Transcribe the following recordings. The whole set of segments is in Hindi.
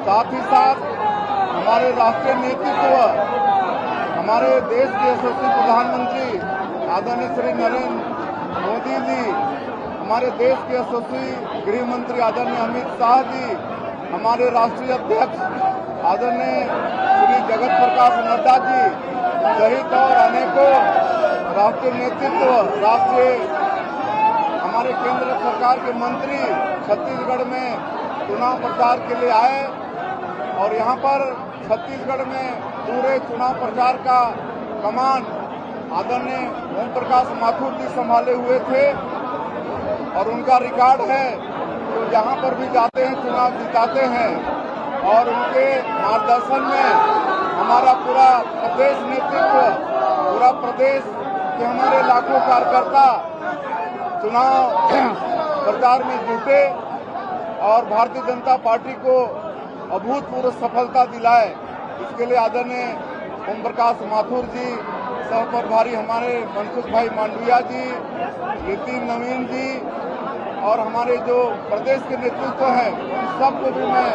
साथ ही साथ हमारे राष्ट्रीय नेतृत्व, हमारे देश के यशस्वी प्रधानमंत्री आदरणीय श्री नरेंद्र मोदी जी, हमारे देश के यशस्वी गृह मंत्री आदरणीय अमित शाह जी, हमारे राष्ट्रीय अध्यक्ष आदरणीय श्री जगत प्रकाश नड्डा जी सहित और अनेकों राष्ट्रीय नेतृत्व, हमारे केंद्र सरकार के मंत्री छत्तीसगढ़ में चुनाव प्रचार के लिए आए और यहाँ पर छत्तीसगढ़ में पूरे चुनाव प्रचार का कमान आदरणीय ओम प्रकाश माथुर जी संभाले हुए थे और उनका रिकॉर्ड है तो जहाँ पर भी जाते हैं चुनाव जिताते हैं और उनके मार्गदर्शन में हमारा पूरा प्रदेश नेतृत्व, पूरा प्रदेश के हमारे लाखों कार्यकर्ता चुनाव प्रचार में जुटे और भारतीय जनता पार्टी को अभूतपूर्व सफलता दिलाए। इसके लिए आदरणीय ओम प्रकाश माथुर जी, सह प्रभारी हमारे मनसुख भाई मांडविया जी, नितिन नवीन जी और हमारे जो प्रदेश के नेतृत्व हैं उन सबको भी मैं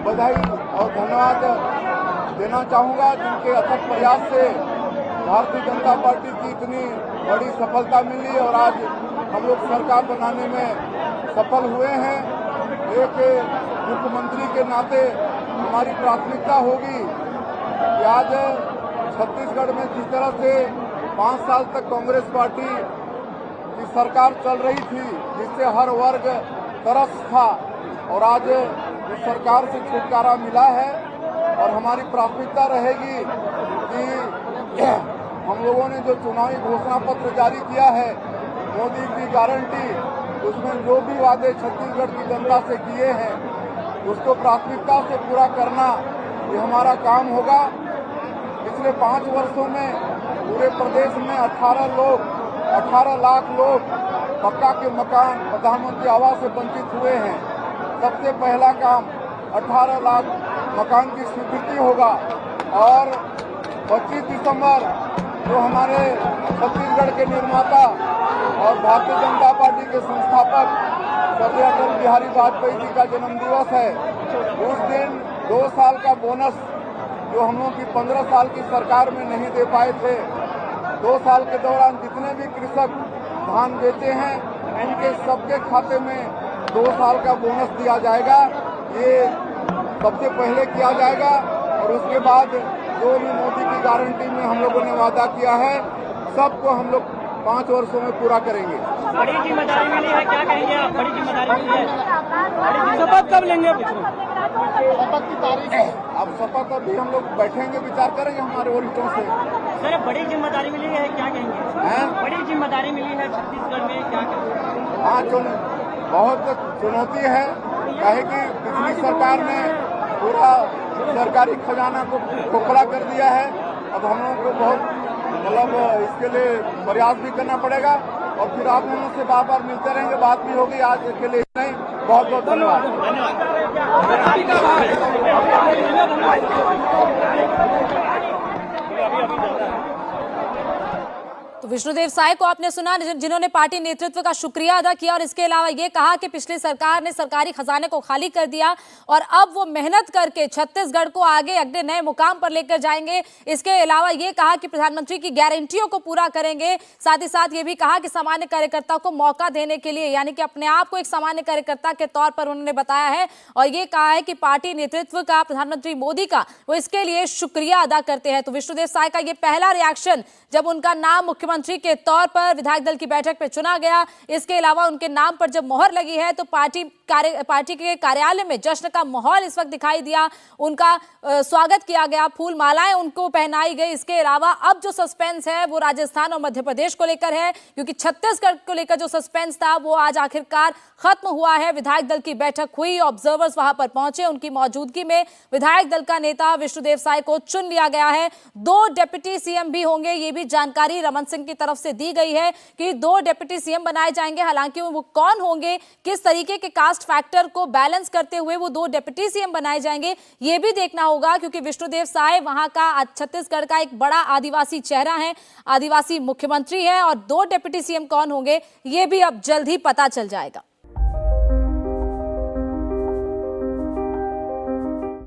बधाई और धन्यवाद देना चाहूँगा, जिनके अथक प्रयास से भारतीय जनता पार्टी की इतनी बड़ी सफलता मिली और आज हम लोग सरकार बनाने में सफल हुए हैं। एक मुख्यमंत्री के नाते हमारी प्राथमिकता होगी कि आज छत्तीसगढ़ में जिस तरह से 5 साल तक कांग्रेस पार्टी की सरकार चल रही थी, जिससे हर वर्ग तरस था और आज इस सरकार से छुटकारा मिला है और हमारी प्राथमिकता रहेगी कि हम लोगों ने जो चुनावी घोषणा पत्र जारी किया है, मोदी की गारंटी, उसमें जो भी वादे छत्तीसगढ़ की जनता से किए हैं उसको प्राथमिकता से पूरा करना ये हमारा काम होगा। पिछले 5 वर्षों में पूरे प्रदेश में 18 लाख लोग पक्का के मकान प्रधानमंत्री आवास से वंचित हुए हैं। सबसे पहला काम 18 लाख मकान की स्वीकृति होगा और 25 दिसंबर जो हमारे छत्तीसगढ़ के निर्माता और भारतीय जनता पार्टी के संस्थापक स्वर्गीय अटल बिहारी वाजपेयी जी का जन्म दिवस है, उस दिन 2 साल का बोनस जो हम लोग की 15 साल की सरकार में नहीं दे पाए थे, 2 साल के दौरान जितने भी कृषक धान बेचे हैं उनके सबके खाते में 2 साल का बोनस दिया जाएगा। ये सबसे पहले किया जाएगा और उसके बाद जो भी मोदी की गारंटी में हम लोगों ने वादा किया है सबको हम लोग 5 वर्षों में पूरा करेंगे। बड़ी जिम्मेदारी मिली है, क्या कहेंगे आप? बड़ी जिम्मेदारी मिली है, शपथ कब लेंगे? शपथ की तारीख है, अब शपथ अभी हम लोग बैठेंगे, विचार करेंगे हमारे वरिष्ठों से। सर, बड़ी जिम्मेदारी मिली है, क्या कहेंगे? बड़ी जिम्मेदारी मिली है छत्तीसगढ़ में, क्या कहेंगे? हाँ, बहुत चुनौती है, कहे कि पिछली सरकार ने पूरा सरकारी खजाना को खोखला कर दिया है। अब हम लोगों को बहुत इसके लिए प्रयास भी करना पड़ेगा और फिर आप लोगों से बार बार मिलते रहेंगे, बात भी होगी। आज के लिए नहीं, बहुत बहुत धन्यवाद। तो विष्णुदेव साय को आपने सुना, जिन्होंने पार्टी नेतृत्व का शुक्रिया अदा किया और इसके अलावा ये कहा कि पिछली सरकार ने सरकारी खजाने को खाली कर दिया और अब वो मेहनत करके छत्तीसगढ़ को आगे अगले नए मुकाम पर लेकर जाएंगे। इसके अलावा ये कहा कि प्रधानमंत्री की गारंटियों को पूरा करेंगे। साथ ही साथ ये भी कहा कि सामान्य कार्यकर्ता को मौका देने के लिए, यानी कि अपने आप को एक सामान्य कार्यकर्ता के तौर पर उन्होंने बताया है और ये कहा है कि पार्टी नेतृत्व का, प्रधानमंत्री मोदी का, वो इसके लिए शुक्रिया अदा करते हैं। तो विष्णुदेव साय का ये पहला रिएक्शन जब उनका नाम मुख्यमंत्री के तौर पर विधायक दल की बैठक में चुना गया। इसके अलावा उनके नाम पर जब मोहर लगी है तो पार्टी के कार्यालय में जश्न का माहौल इस वक्त दिखाई दिया। उनका स्वागत किया गया, फूल मालाएं उनको पहनाई गई। इसके अलावा अब जो सस्पेंस है वो राजस्थान और मध्य प्रदेश को लेकर है, क्योंकि छत्तीसगढ़ को लेकर जो सस्पेंस था वो आज आखिरकार खत्म हुआ है। विधायक दल की बैठक हुई, ऑब्जर्वर्स वहां पर पहुंचे, उनकी मौजूदगी में विधायक दल का नेता विष्णुदेव साय को चुन लिया गया है। 2 डिप्टी सीएम भी होंगे, ये भी जानकारी रमन सिंह की तरफ से दी गई है कि 2 डिप्टी सीएम बनाए जाएंगे। हालांकि वो कौन होंगे, किस तरीके के कास्ट फैक्टर को बैलेंस करते हुए वो 2 डिप्टी सीएम बनाए जाएंगे, ये भी देखना होगा, क्योंकि विष्णुदेव साय वहां का, छत्तीसगढ़ का एक बड़ा आदिवासी चेहरा है, आदिवासी मुख्यमंत्री है और 2 डिप्टी सीएम कौन होंगे ये भी अब जल्द ही पता चल जाएगा।